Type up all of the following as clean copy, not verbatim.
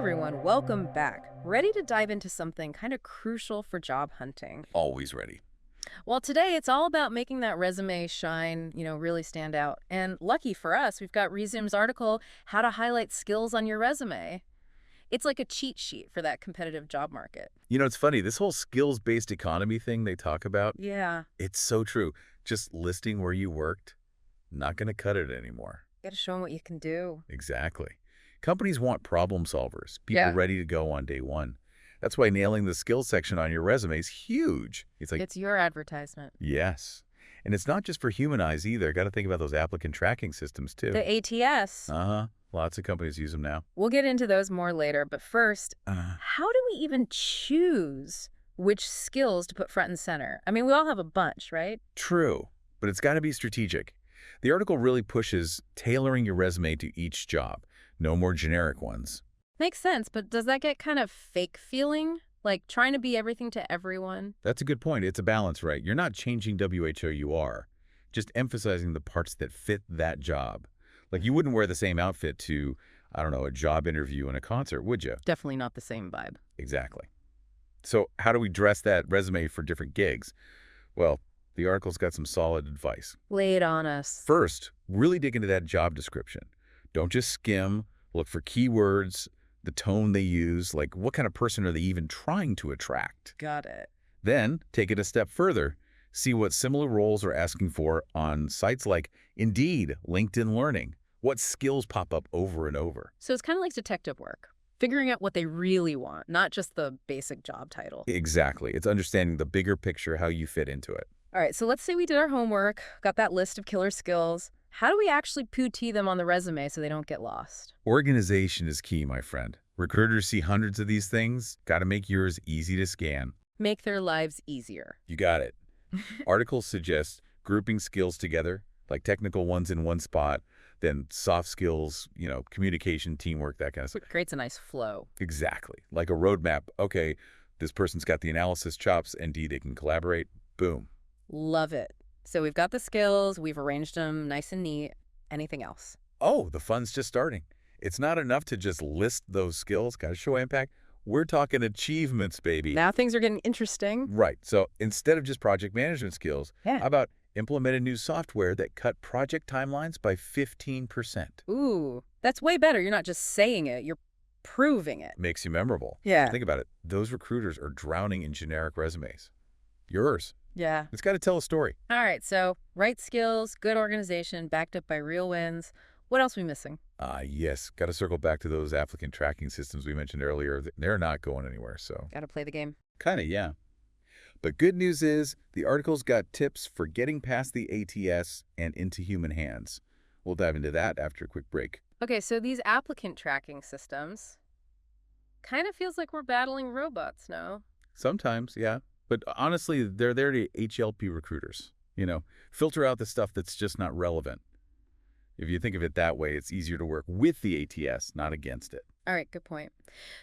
everyone, welcome back. Ready to dive into something kind of crucial for job hunting. Always ready. Well, today it's all about making that resume shine, really stand out. And lucky for us, we've got Rezoom's article, How to Highlight Skills on Your Resume. It's like a cheat sheet for that competitive job market. You know, it's funny, this whole skills-based economy thing they talk about, Yeah, it's so true. Just listing where you worked, not going to cut it anymore. got to show them what you can do. Exactly. Companies want problem solvers, people Yeah. ready to go on day one. That's why nailing the skills section on your resume is huge. It's like, It's your advertisement. yes. And it's not just for human eyes either. Got to think about those applicant tracking systems too. The ATS. Uh-huh. Lots of companies use them now. We'll get into those more later, but first, Uh, how do we even choose which skills to put front and center? I mean, we all have a bunch, right? True, but it's got to be strategic. The article really pushes tailoring your resume to each job. No more generic ones. Makes sense, but does that get kind of fake feeling? Like trying to be everything to everyone? That's a good point. It's a balance, right? You're not changing WHO you are, just emphasizing the parts that fit that job. Like you wouldn't wear the same outfit to, I don't know, a job interview and a concert, would you? Definitely not the same vibe. Exactly. So how do we dress that resume for different gigs? Well, the article's got some solid advice. Lay it on us. First, really dig into that job description. Don't just skim. Look for keywords, the tone they use, like what kind of person are they even trying to attract? Got it. Then take it a step further. See what similar roles are asking for on sites like Indeed, LinkedIn Learning. What skills pop up over and over? So it's kind of like detective work, figuring out what they really want, not just the basic job title. Exactly. It's understanding the bigger picture, how you fit into it. All right, so let's say we did our homework, got that list of killer skills. How do we actually poo-tee them on the resume so they don't get lost? Organization is key, my friend. Recruiters see hundreds of these things. Got to make yours easy to scan. Make their lives easier. You got it. Articles suggest grouping skills together, like technical ones in one spot, then soft skills, communication, teamwork, that kind of stuff. Creates a nice flow. Exactly. Like a roadmap. Okay, this person's got the analysis chops, and they can collaborate. Boom. Love it. So we've got the skills, we've arranged them nice and neat. Anything else? Oh, the fun's just starting. It's not enough to just list those skills. Got to show impact. We're talking achievements, baby. Now things are getting interesting. Right. So instead of just project management skills, Yeah. how about implemented new software that cut project timelines by 15%? Ooh, that's way better. You're not just saying it, you're proving it. Makes you memorable. Yeah. Think about it. Those recruiters are drowning in generic resumes. Yours. Yeah. It's got to tell a story. All right, so right skills, good organization, backed up by real wins. What else are we missing? Yes. Got to circle back to those applicant tracking systems we mentioned earlier. They're not going anywhere, so Got to play the game. kind of, yeah. But good news is the article's got tips for getting past the ATS and into human hands. We'll dive into that after a quick break. Okay, so these applicant tracking systems kind of feels like we're battling robots, no? Sometimes, yeah. But honestly, they're there to HLP recruiters. Filter out the stuff that's just not relevant. If you think of it that way, it's easier to work with the ATS, not against it. All right, good point.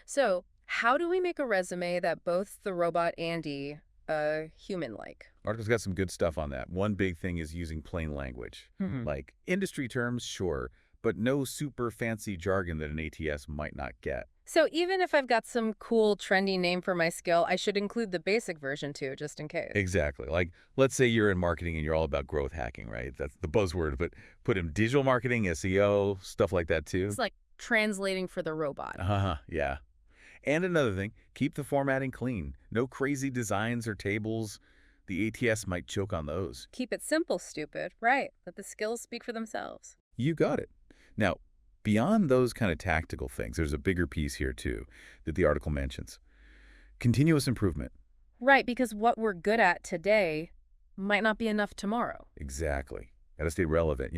So how do we make a resume that both the robot Andy human-like? Article's got some good stuff on that. One big thing is using plain language. Like industry terms, sure, but no super fancy jargon that an ATS might not get. So even if I've got some cool, trendy name for my skill, I should include the basic version too, just in case. Exactly. Like, let's say you're in marketing and you're all about growth hacking, right? That's the buzzword, but put in digital marketing, SEO, stuff like that too. It's like translating for the robot. Yeah. And another thing, keep the formatting clean. No crazy designs or tables. The ATS might choke on those. Keep it simple, stupid. Right. Let the skills speak for themselves. You got it. Now, beyond those kind of tactical things, there's a bigger piece here too that the article mentions. Continuous improvement. Right, because what we're good at today might not be enough tomorrow. Exactly. Got to stay relevant.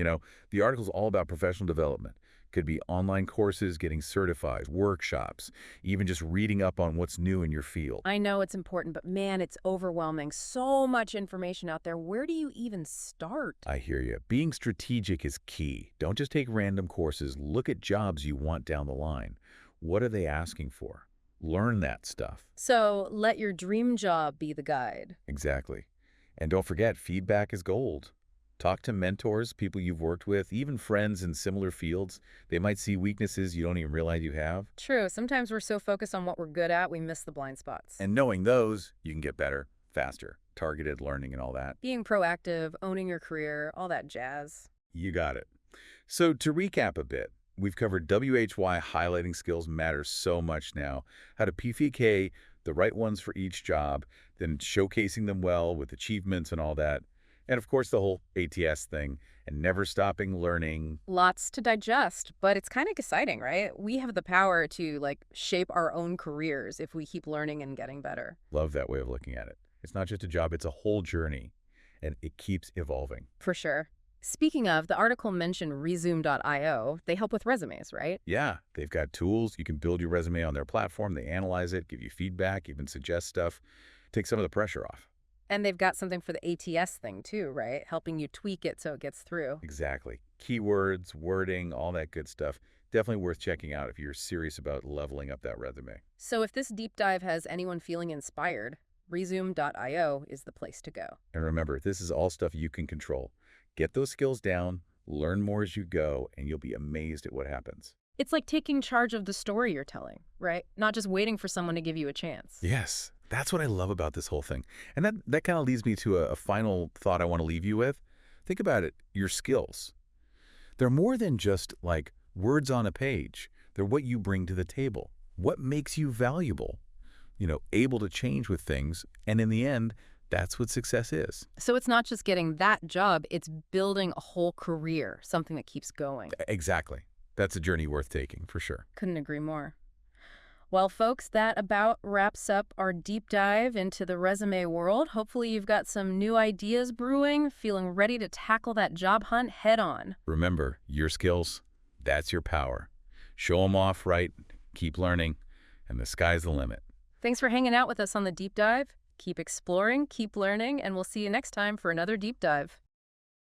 The article's all about professional development. Could be online courses, getting certified, workshops, even just reading up on what's new in your field. I know it's important, but man, it's overwhelming. So much information out there. Where do you even start? I hear you. Being strategic is key. Don't just take random courses. Look at jobs you want down the line. What are they asking for? Learn that stuff. So let your dream job be the guide. Exactly. And don't forget, feedback is gold. Talk to mentors, people you've worked with, even friends in similar fields. They might see weaknesses you don't even realize you have. True, sometimes we're so focused on what we're good at, we miss the blind spots. And knowing those, you can get better, faster, targeted learning and all that. Being proactive, owning your career, all that jazz. You got it. So to recap a bit, we've covered WHY highlighting skills matters so much now. How to PVK the right ones for each job, then showcasing them well with achievements and all that. And of course, the whole ATS thing and never stopping learning. Lots to digest, but it's kind of exciting, right? We have the power to shape our own careers if we keep learning and getting better. Love that way of looking at it. It's not just a job, it's a whole journey, and it keeps evolving. For sure. Speaking of, the article mentioned Rezoom.io. They help with resumes, right? Yeah, they've got tools. You can build your resume on their platform. They analyze it, give you feedback, even suggest stuff. Take some of the pressure off. And they've got something for the ATS thing too, right? Helping you tweak it so it gets through. Exactly. Keywords, wording, all that good stuff. Definitely worth checking out if you're serious about leveling up that resume. So if this deep dive has anyone feeling inspired, Rezoom.io is the place to go. And remember, this is all stuff you can control. Get those skills down, learn more as you go, and you'll be amazed at what happens. It's like taking charge of the story you're telling, right? Not just waiting for someone to give you a chance. Yes, that's what I love about this whole thing. And that kind of leads me to a final thought I want to leave you with. Think about it, your skills. They're more than just like words on a page. They're what you bring to the table. What makes you valuable? Able to change with things. And in the end, that's what success is. So it's not just getting that job, it's building a whole career, something that keeps going. Exactly. That's a journey worth taking, for sure. Couldn't agree more. Well, folks, that about wraps up our deep dive into the resume world. Hopefully you've got some new ideas brewing, feeling ready to tackle that job hunt head on. Remember, your skills, that's your power. Show them off right, keep learning, and the sky's the limit. Thanks for hanging out with us on the deep dive. Keep exploring, keep learning, and we'll see you next time for another deep dive.